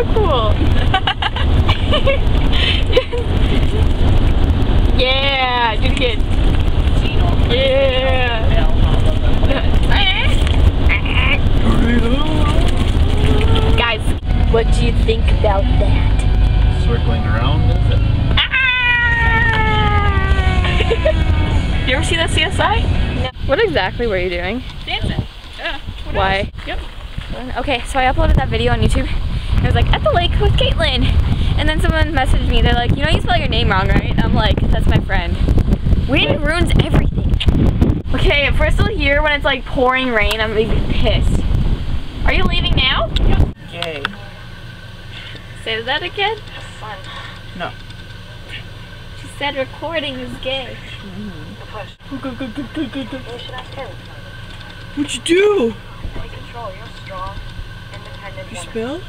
so cool. Yeah, do it again. Yeah. Guys, what do you think about that? Circling around, is it? You ever see that CSI? No. What exactly were you doing? Dancing. Yeah. Why? Yep. Okay, so I uploaded that video on YouTube. It was like, at the lake with Caitlin. And then someone messaged me. They're like, you know you spell your name wrong, right? I'm like, that's my friend. Wind ruins everything. Okay, if we're still here when it's like pouring rain, I'm gonna be pissed. Are you leaving now? Yep. Gay. Say that again? Fun. No. She said recording is gay. What'd you do? Take control. You're strong, independent You woman. spill?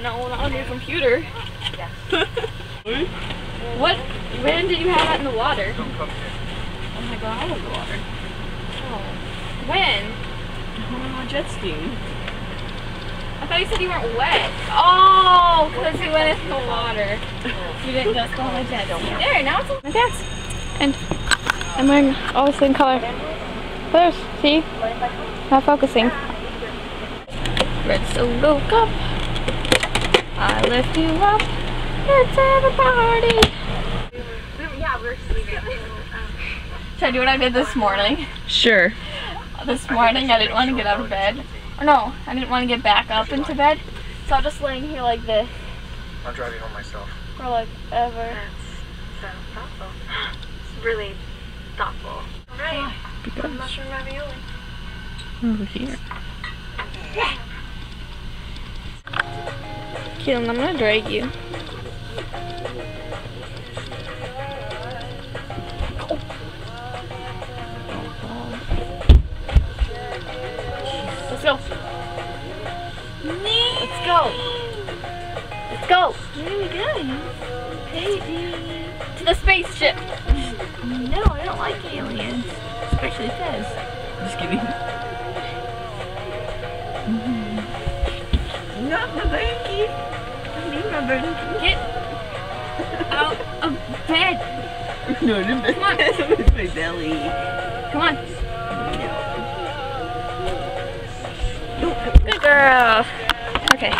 No, not on your computer. Yes. What? When did you have that in the water? Don't come here. Oh my god, I love the water. Oh. When? Oh, jet skiing. I thought you said you weren't wet. Oh, because you went into the water. You didn't just go on a jet ski. There, now it's on my pants. And I'm wearing all the same color. There's, see? Not focusing. Red Solo Cup. I lift you up. Let's have a party. Yeah, we're sleeping. Should I do what I did this morning? Sure. This morning I didn't want to get out of bed. Or no, I didn't want to get back up into bed. So I was just laying here like this I'm driving home myself. for like ever. That's so thoughtful. It's really thoughtful. Alright. Mushroom ravioli. Over here. Keelan, I'm gonna drag you. Let's go. Let's go. Let's go. Where are we going? Baby. To the spaceship. No, I don't like aliens. Especially Fez. Just kidding. Not my blankie. I need my blankie. Get out of bed. No, the bed. Come on. With my belly. Come on. Good girl. Okay.